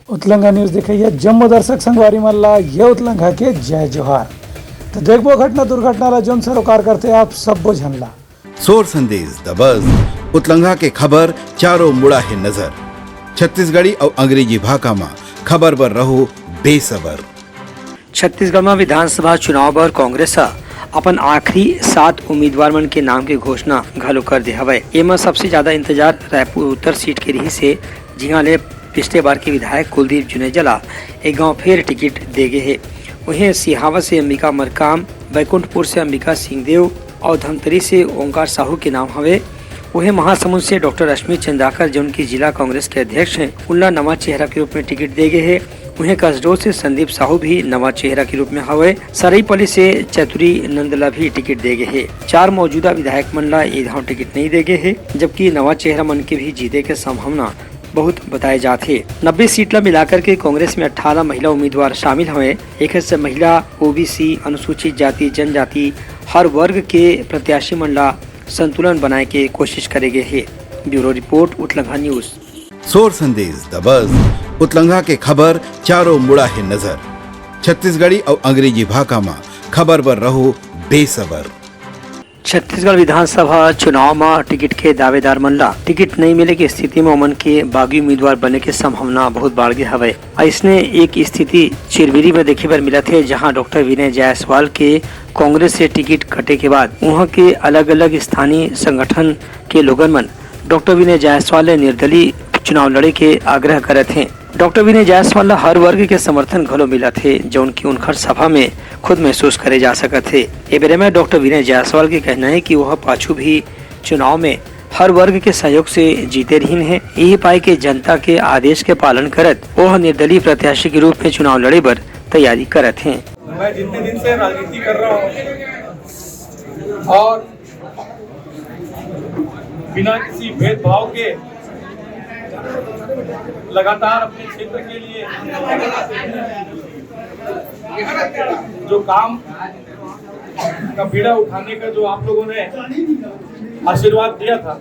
उतलंगा news देखिए जम्मू दर्शक संगवारी मल्ला ये उतलंगा के जय जोहार। तो देखो घटना दुर्घटना ला जोन सरोकार करते आप सब बुझनला सोर संदेश द बज़ उतलंगा के खबर चारों मुड़ा है नजर। छत्तीसगढ़ी और अंग्रेजी भाषा में खबर पर रहो बेसबर। छत्तीसगढ़ में विधानसभा चुनाव पर कांग्रेस अपन आखिरी 7 उम्मीदवार मन के नाम की घोषणा घलो कर दे हवे। एमा सबसे ज्यादा इंतजार रायपुर उत्तर सीट के रही से, जिहा ले पिछले बार के विधायक कुलदीप जुनेजला एक गांव फिर टिकट दे गए है। वहीं सिहावा से अंबिका मरकाम, बैकुंठपुर से अंबिका सिंहदेव और धमतरी से ओंकार साहू के नाम हवे। वहीं महासमुंद से डॉक्टर रश्मि चंद्राकर जो उनकी जिला कांग्रेस के अध्यक्ष हैं, उनला नवा चेहरा के रूप में टिकट दे गए है। वहीं कसडोल से संदीप साहू भी नवा चेहरा के रूप में हवे। सराईपल्ली से चतुरी नंदला भी टिकट दे गए है। 4 मौजूदा विधायक मन ला इधाव टिकट नहीं दे गए है, जबकि नवा चेहरा मन के भी जीते के संभावना बहुत बताए जाते। 90 सीट ला मिलाकर के कांग्रेस में 18 महिला उम्मीदवार शामिल हुए। एक से महिला, ओबीसी, अनुसूचित जाति जनजाति हर वर्ग के प्रत्याशी मन ला संतुलन बनाए के कोशिश करेंगे है। ब्यूरो रिपोर्ट उतलंगा न्यूज। सोर संदेश द बज़ उतलंगा के खबर चारों मुड़ा है नजर। छत्तीसगढ़ी और अंग्रेजी भाषा में खबर पर रहो बेसबर। छत्तीसगढ़ विधानसभा चुनाव में टिकट के दावेदार मन ला टिकट नहीं मिले की स्थिति में ओमन के बागी उम्मीदवार बनने की संभावना बहुत बढ़ गई हवे। इसने एक स्थिति चिरविरी में देखे पर मिला थे, जहां डॉक्टर विनय जायसवाल के कांग्रेस से टिकट कटे के बाद वहां के अलग अलग स्थानीय संगठन के लोगन मन डॉक्टर विनय जायसवाल ने निर्दलीय चुनाव लड़े के आग्रह करे थे। डॉक्टर विनय जायसवाल हर वर्ग के समर्थन घलो मिला थे, जो उनकी उनखर सभा में खुद महसूस करे जा सकते थे। ए बेरे में डॉक्टर विनय जायसवाल के कहना है कि वह पाछू भी चुनाव में हर वर्ग के सहयोग से जीते रही है। यही पाए के जनता के आदेश के पालन करत वह निर्दलीय प्रत्याशी के रूप में चुनाव लड़े पर तैयारी करत हैं। मैं जितने दिन से राजनीति कर रहा हूँ और बिना किसी भेदभाव के लगातार अपने क्षेत्र के लिए जो काम का बीड़ा उठाने का जो आप लोगों ने आशीर्वाद दिया था,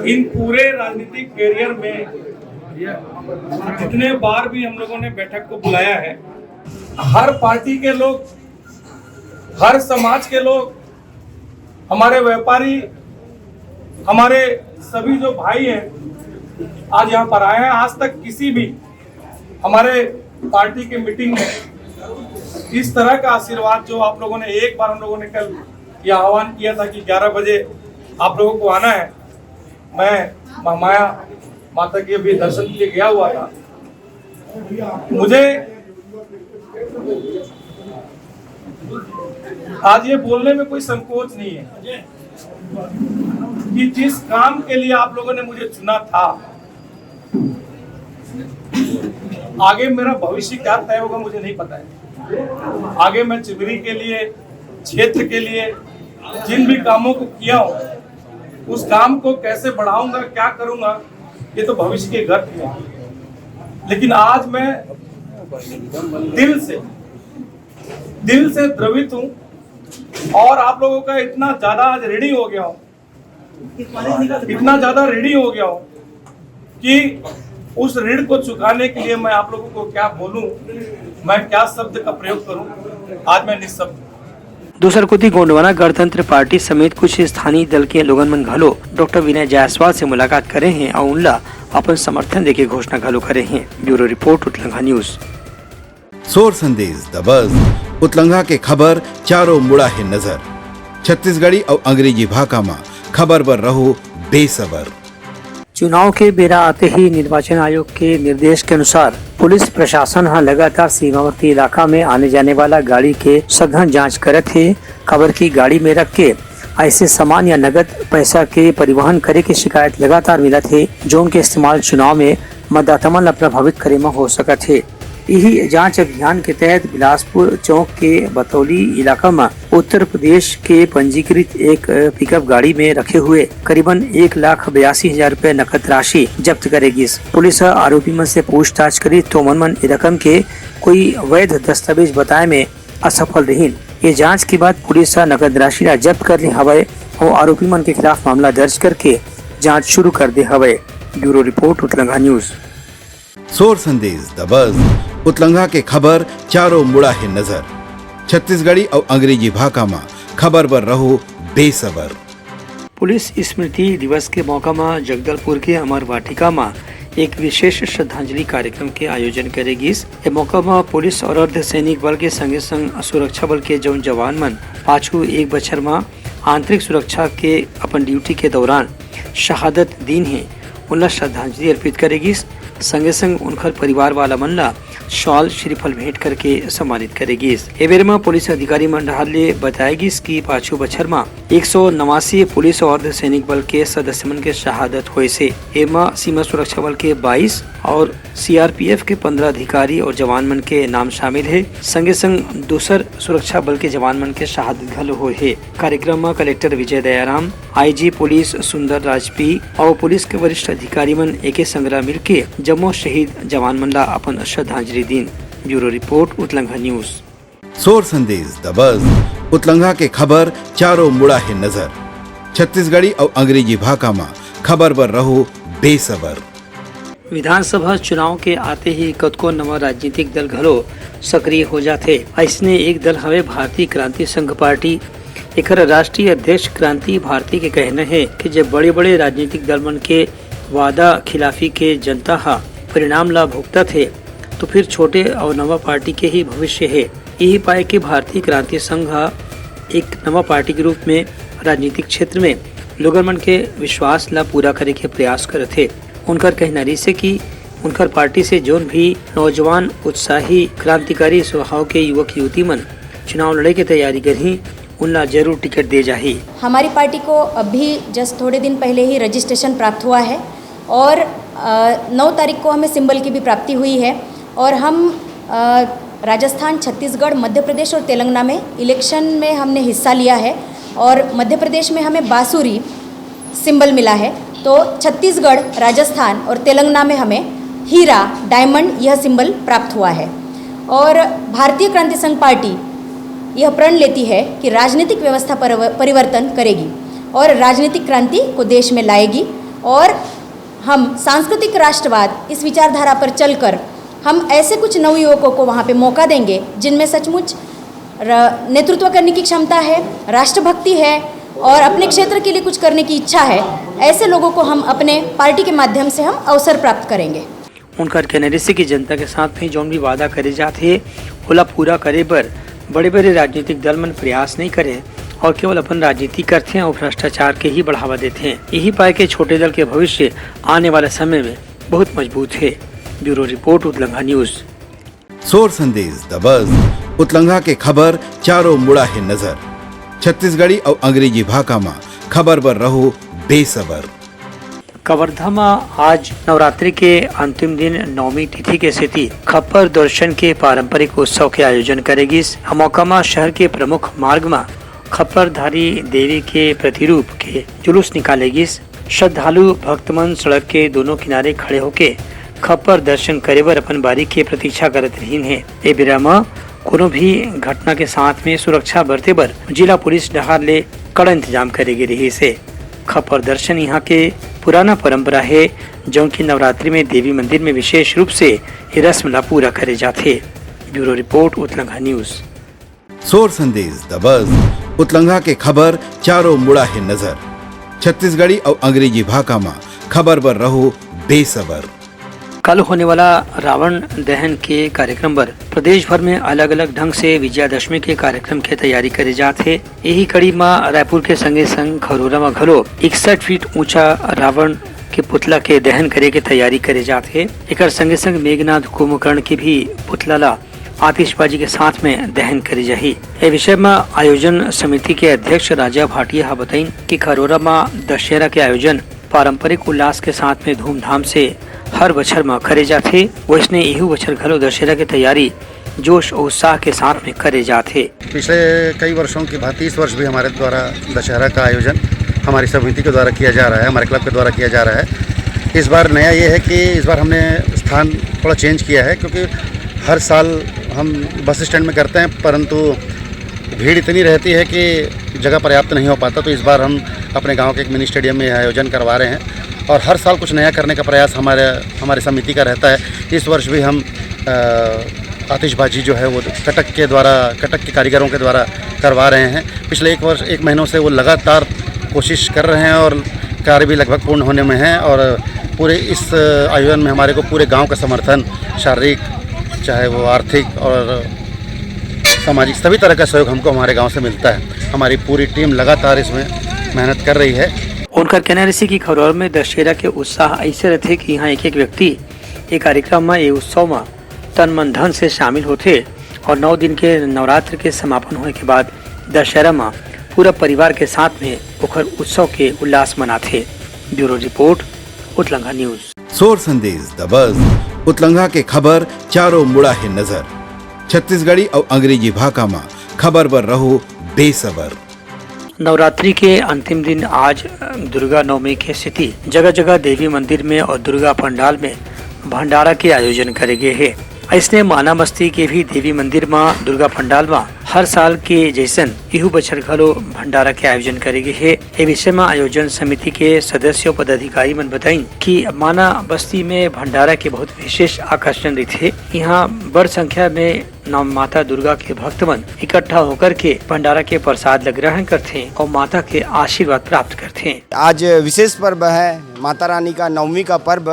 इन पूरे राजनीतिक कैरियर में जितने बार भी हम लोगों ने बैठक को बुलाया है, हर पार्टी के लोग, हर समाज के लोग, हमारे व्यापारी, हमारे सभी जो भाई हैं आज यहाँ पर आए हैं। आज तक किसी भी हमारे पार्टी के मीटिंग में इस तरह का आशीर्वाद जो आप लोगों ने, एक बार हम लोगों ने कल ये आह्वान किया था कि 11 बजे आप लोगों को आना है। मैं महामाया माता के भी दर्शन के लिए गया हुआ था। मुझे आज ये बोलने में कोई संकोच नहीं है कि जिस काम के लिए आप लोगों ने मुझे चुना था, आगे मेरा भविष्य क्या तय होगा मुझे नहीं पता है। आगे मैं चिबरी के लिए, क्षेत्र के लिए जिन भी कामों को किया हूं, उस काम को कैसे बढ़ाऊंगा, क्या करूंगा, ये तो भविष्य के गर्भ में। लेकिन आज मैं दिल से द्रवित हूं और आप लोगों का इतना ज्यादा आज रेडी हो गया हूं, इतना ज्यादा रेडी हो गया हूं कि उस ऋण को चुकाने के लिए मैं आप लोगों को क्या बोलूं, मैं क्या शब्द का प्रयोग करूं, आज मैं निशब्द। दूसर कोती गोंडवाना गणतंत्र पार्टी समेत कुछ स्थानीय दल के लोगन मन घलो डॉक्टर विनय जायसवाल से मुलाकात करे हैं और उनला अपन समर्थन देके घोषणा घलो करे हैं। ब्यूरो रिपोर्ट उतलंगा न्यूज। सोर संदेश द बज़ उतलंगा के खबर चारों मुड़ा है नजर। छत्तीसगढ़ी और अंग्रेजी भाषा में खबर पर रहो बेसबर। चुनाव के बेरा आते ही निर्वाचन आयोग के निर्देश के अनुसार पुलिस प्रशासन लगातार सीमावर्ती इलाका में आने जाने वाला गाड़ी के सघन जांच करत है। खबर की गाड़ी में रख के ऐसे सामान या नगद पैसा के परिवहन करे के शिकायत लगातार मिलत है, जो उनके इस्तेमाल चुनाव में मतदाता मन प्रभावित करे में हो सकत है। यही जांच अभियान के तहत बिलासपुर चौक के बतौली इलाका में उत्तर प्रदेश के पंजीकृत एक पिकअप गाड़ी में रखे हुए करीबन 1,82,000 रुपए नकद राशि जब्त करेगी। पुलिस आरोपी मन से पूछताछ करी तो मन रकम के कोई वैध दस्तावेज बताए में असफल रही। ये जांच के बाद पुलिस नकद राशि जब्त कर ली हवाए और आरोपी मन के खिलाफ मामला दर्ज करके जांच शुरू कर दे हवे। ब्यूरो रिपोर्ट उतलंघा न्यूज। सोर संदेश द बज़ उतलंघा के खबर चारों मुड़ा है नजर। छत्तीसगढ़ी और अंग्रेजी भाषा में खबर पर रहो बेसबर। पुलिस स्मृति दिवस के मौका में जगदलपुर के अमर वाटिका में एक विशेष श्रद्धांजलि कार्यक्रम के आयोजन करेगी। इस मौका में पुलिस और अर्ध सैनिक बल के संगे संग सुरक्षा बल के जौन जवान मन पाछू एक बछर में आंतरिक सुरक्षा के अपन ड्यूटी के दौरान शहादत दीन है उनला श्रद्धांजलि अर्पित करेगी। संगे संग उनकर परिवार वाला मन ला शॉल श्रीफल भेंट करके सम्मानित करेगी। ए बेर में पुलिस अधिकारी मंडहार ले बताएगी कि पाछू बछर में 189 पुलिस और अर्ध सैनिक बल के सदस्य मन के शहादत हुए से एमा सीमा सुरक्षा बल के 22 और सीआरपीएफ के 15 अधिकारी और जवान मन के नाम शामिल है। संगे संग दूसर सुरक्षा बल के जवान मन के शहादत घल हुए है। कार्यक्रम में कलेक्टर विजय दयाराम, आईजी पुलिस सुंदर राजपी और पुलिस के वरिष्ठ अधिकारी मन एके संग्रह मिल के जम्मो शहीद जवान मन ला अपन श्रद्धांजलि दीन। ब्यूरो रिपोर्ट उतलंघा न्यूज। सोर संदेश द बज़ उतलंघा के खबर चारों मुड़ा है नजर। छत्तीसगढ़ी और अंग्रेजी भाषा में खबर पर रहो बेसबर। विधानसभा चुनाव के आते ही कतको नवा राजनीतिक दल घलो सक्रिय हो जाते। ऐसने एक दल हवे भारतीय क्रांति संघ पार्टी। एकर राष्ट्रीय अध्यक्ष क्रांति भारती के कहना है कि जब बड़े बड़े राजनीतिक दल मन के वादा खिलाफी के जनता हा परिणाम ला भुगता थे तो फिर छोटे और नवा पार्टी के ही भविष्य है। यही पाए कि भारतीय क्रांति संघ एक नवा पार्टी के रूप में राजनीतिक क्षेत्र में लोगन मन के विश्वास ला पूरा करे के प्रयास करत थे। उनकर कहनारी से कि उनकर पार्टी से जोन भी नौजवान उत्साही क्रांतिकारी स्वभाव के युवक युवती मन चुनाव लड़े की तैयारी करही उनला जरूर टिकट दे जाही। हमारी पार्टी को अभी जस्ट थोड़े दिन पहले ही रजिस्ट्रेशन प्राप्त हुआ है और 9 तारीख को हमें सिंबल की भी प्राप्ति हुई है और हम राजस्थान, छत्तीसगढ़, मध्य प्रदेश और तेलंगाना में इलेक्शन में हमने हिस्सा लिया है और मध्य प्रदेश में हमें बांसुरी सिंबल मिला है, तो छत्तीसगढ़, राजस्थान और तेलंगाना में हमें हीरा, डायमंड यह सिंबल प्राप्त हुआ है। और भारतीय क्रांति संघ पार्टी यह प्रण लेती है कि राजनीतिक व्यवस्था परिवर्तन करेगी और राजनीतिक क्रांति को देश में लाएगी और हम सांस्कृतिक राष्ट्रवाद इस विचारधारा पर चलकर हम ऐसे कुछ नवयुवकों को वहाँ पे मौका देंगे जिनमें सचमुच नेतृत्व करने की क्षमता है, राष्ट्रभक्ति है और अपने क्षेत्र के लिए कुछ करने की इच्छा है। ऐसे लोगों को हम अपने पार्टी के माध्यम से हम अवसर प्राप्त करेंगे। उनका कहना है कि जनता के साथ में जो भी वादा करे जाते ओला पूरा करे बर बड़े बड़े राजनीतिक दल मन प्रयास नहीं करे और केवल अपन राजनीति करते हैं और भ्रष्टाचार के ही बढ़ावा देते हैं। यही पाए के छोटे दल के भविष्य आने वाले समय में बहुत मजबूत है। ब्यूरो रिपोर्ट उतलंघा न्यूज। सोर संदेश द बज़ उतलंघा के खबर चारों मुड़ा है नजर। छत्तीसगढ़ी और अंग्रेजी भाषा में खबर पर रहो बेसबर। कवर्धा में आज नवरात्रि के अंतिम दिन नवमी तिथि के स्थिति खप्पर दर्शन के पारंपरिक उत्सव के आयोजन करेगी। मौका में शहर के प्रमुख मार्ग में खप्परधारी देवी के प्रतिरूप के जुलूस निकालेगी। श्रद्धालु भक्तमन सड़क के दोनों किनारे खड़े होके खप्पर दर्शन करे बर अपन बारी के प्रतीक्षा करत रहीन है। ए बेरा में कोनो भी घटना के साथ में सुरक्षा बरते बर जिला पुलिस डहार ले कड़ा इंतजाम करेगी रही से। खप्पर दर्शन यहाँ के पुराना परंपरा है जो कि नवरात्रि में देवी मंदिर में विशेष रूप से ये रस्म ला पूरा करे जाते। ब्यूरो रिपोर्ट उतलंघा न्यूज। सोर संदेश द बज़ उतलंघा के खबर चारों मुड़ा है नजर। छत्तीसगढ़ी और अंग्रेजी भाषा में खबर पर रहो बेसबर। कल होने वाला रावण दहन के कार्यक्रम पर प्रदेश भर में अलग अलग ढंग से विजयादशमी के कार्यक्रम के तैयारी करे जाते। यही कड़ी में रायपुर के संगे संग खरोरा में घलो 61 फीट ऊंचा रावण के पुतला के दहन करे के तैयारी करे जाते। एक संगे संग मेघनाथ कुंभकर्ण के भी पुतला ला आतिशबाजी के साथ में दहन करी जाही। ए विषय में आयोजन समिति के अध्यक्ष राजा भाटिया बताइन कि खरोरा में दशहरा के आयोजन पारंपरिक उल्लास के साथ में धूमधाम से हर बछर में करे जाते। वैसने यही बछर घलो दशहरा की तैयारी जोश और उत्साह के साथ में करे जाते। पिछले कई वर्षों की भांति इस वर्ष भी हमारे द्वारा दशहरा का आयोजन हमारी समिति के द्वारा किया जा रहा है, हमारे क्लब के द्वारा किया जा रहा है। इस बार नया ये है कि इस बार हमने स्थान थोड़ा चेंज किया है क्योंकि हर साल हम बस स्टैंड में करते हैं परंतु भीड़ इतनी रहती है कि जगह पर्याप्त नहीं हो पाता, तो इस बार हम अपने गांव के एक मिनी स्टेडियम में आयोजन करवा रहे हैं और हर साल कुछ नया करने का प्रयास हमारे समिति का रहता है। इस वर्ष भी हम आतिशबाजी जो है वो कटक के कारीगरों के द्वारा करवा रहे हैं। पिछले एक महीनों से वो लगातार कोशिश कर रहे हैं और कार्य भी लगभग पूर्ण होने में है और पूरे इस आयोजन में हमारे को पूरे गांव का समर्थन, शारीरिक चाहे वो आर्थिक और सामाजिक सभी तरह का सहयोग हमको हमारे गांव से मिलता है। हमारी पूरी टीम लगातार इसमें मेहनत कर रही है। उनका कहना है कि खरौर में दशहरा के उत्साह ऐसे रहते कि यहाँ एक व्यक्ति ये कार्यक्रम में, ये उत्सव में तन मन धन से शामिल होते और 9 दिन के नवरात्र के समापन होने के बाद दशहरा में पूरा परिवार के साथ में ओखर उत्सव के उल्लास मनाते। ब्यूरो रिपोर्ट, उतलंघा न्यूज। सोर संदेश द बज़ उतलंघा के खबर चारों मुड़ा है नजर। छत्तीसगढ़ी और अंग्रेजी भाषा में खबर पर रहो बेसबर। नवरात्रि के अंतिम दिन आज दुर्गा नवमी की स्थिति जगह जगह देवी मंदिर में और दुर्गा पंडाल में भंडारा के आयोजन करे गए है। ऐसने माना बस्ती के भी देवी मंदिर में दुर्गा पंडाल में हर साल के जैसन इहू बछर घलो भंडारा के आयोजन करे गए है। ये विषय में आयोजन समिति के सदस्य पदाधिकारी मन बताई कि माना बस्ती में भंडारा के बहुत विशेष आकर्षण रहते। यहाँ बड़ संख्या में नौ माता दुर्गा के भक्तमन इकट्ठा होकर के भंडारा के प्रसाद ग्रहण करते और माता के आशीर्वाद प्राप्त करते। आज विशेष पर्व है माता रानी का नवमी का पर्व।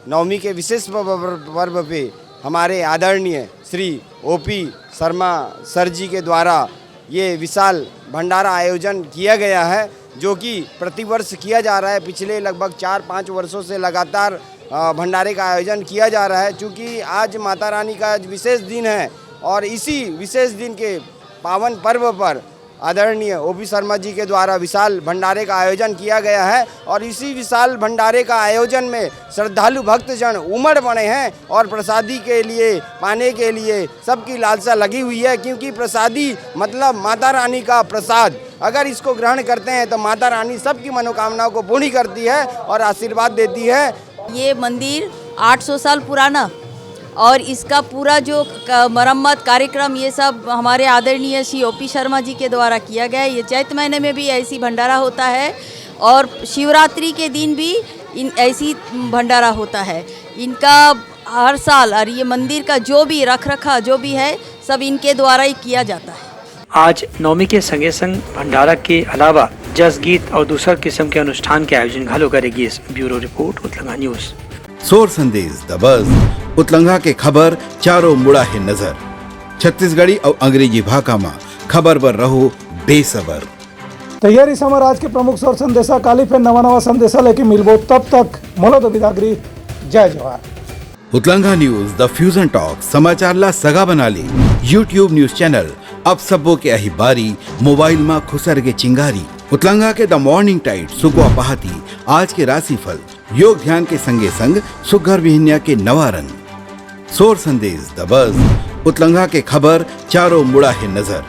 नवमी के विशेष पर्व पे हमारे आदरणीय श्री ओपी शर्मा सर जी के द्वारा ये विशाल भंडारा आयोजन किया गया है, जो कि प्रतिवर्ष किया जा रहा है। पिछले लगभग 4-5 वर्षों से लगातार भंडारे का आयोजन किया जा रहा है। चूँकि आज माता रानी का विशेष दिन है और इसी विशेष दिन के पावन पर्व पर आदरणीय ओपी शर्मा जी के द्वारा विशाल भंडारे का आयोजन किया गया है और इसी विशाल भंडारे का आयोजन में श्रद्धालु भक्तजन उमड़ पड़े हैं और प्रसादी के लिए पाने के लिए सबकी लालसा लगी हुई है, क्योंकि प्रसादी मतलब माता रानी का प्रसाद। अगर इसको ग्रहण करते हैं तो माता रानी सबकी मनोकामनाओं को पूर्ण करती है और आशीर्वाद देती है। ये मंदिर 800 साल पुराना और इसका पूरा जो मरम्मत कार्यक्रम ये सब हमारे आदरणीय श्री ओपी शर्मा जी के द्वारा किया गया है। ये चैत महीने में भी ऐसी भंडारा होता है और शिवरात्रि के दिन भी ऐसी भंडारा होता है। इनका हर साल और ये मंदिर का जो भी रखरखाव जो भी है सब इनके द्वारा ही किया जाता है। आज नवमी के संगे संग भंडारा के अलावा जस गीत और दूसरा किस्म के अनुष्ठान के आयोजन घालो करेगी। ब्यूरो रिपोर्ट, उतलंघा न्यूज। सोर संदेश द बज़ उतलंघा के खबर चारों मुड़ा है नजर। छत्तीसगढ़ी और अंग्रेजी भाषा में खबर पर रहो बेसबर। तैयारी समर आज के प्रमुख सोर संदेशा काली फिर नवा संदेशा लेके मिलबो। तब तक मोलो तो विदागरी। जय जवाहर। उतलंघा न्यूज द फ्यूजन टॉक समाचार ला सगा बना ली। यूट्यूब न्यूज चैनल अब सबो के अही बारी मोबाइल में खुसर के चिंगारी। उतलंघा के द मॉर्निंग टाइट सुगवा पहाती आज के राशिफल योग ध्यान के संगे संग सुघर विहिन्या के नवा रंग। सोर संदेश द बज़ उतलंघा के खबर चारों मुड़ा है नजर।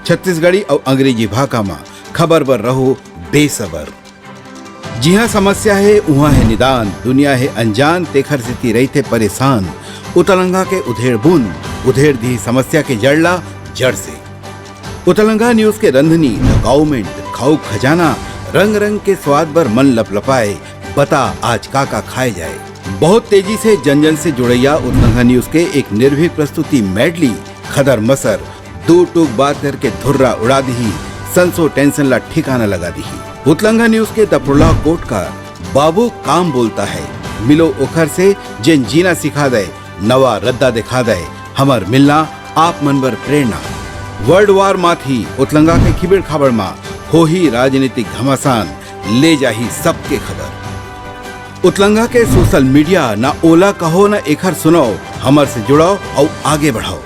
छत्तीसगढ़ी और अंग्रेजी भाषा में खबर पर रहो बेसबर। जी हाँ, समस्या है वहाँ है निदान, दुनिया है अनजान तेखर स्थिति रही थे परेशान। उतलंघा के उधेड़ बूंद उधेड़ दी समस्या के जड़ला जड़ से। उतलंघा न्यूज के रंधनी द गवर्नमेंट खाऊ खजाना रंग रंग के स्वाद पर मन लपलपाए। बता आज का खाए जाए। बहुत तेजी से जन जन से जुड़ैया उतलंघा न्यूज के एक निर्भीक प्रस्तुति मेडली खदर मसर दो टूक बात करके धुर्रा उड़ा दी। संसो टेंशन ला ठिकाना लगा दी। उतलंघा न्यूज के तपुरला कोट का बाबू काम बोलता है। मिलो ओखर से जिन जीना सिखा दे, नवा रद्दा दिखा दे, हमार मिलना आप मन बर प्रेरणा। वर्ल्ड वार माथी उतलंघा के खिबड़ खबर मा हो ही राजनीतिक घमासान ले जाही सबके खबर। उतलंघा के सोशल मीडिया ना ओला कहो ना एखर सुनाओ, हमर से जुड़ाओ और आगे बढ़ाओ।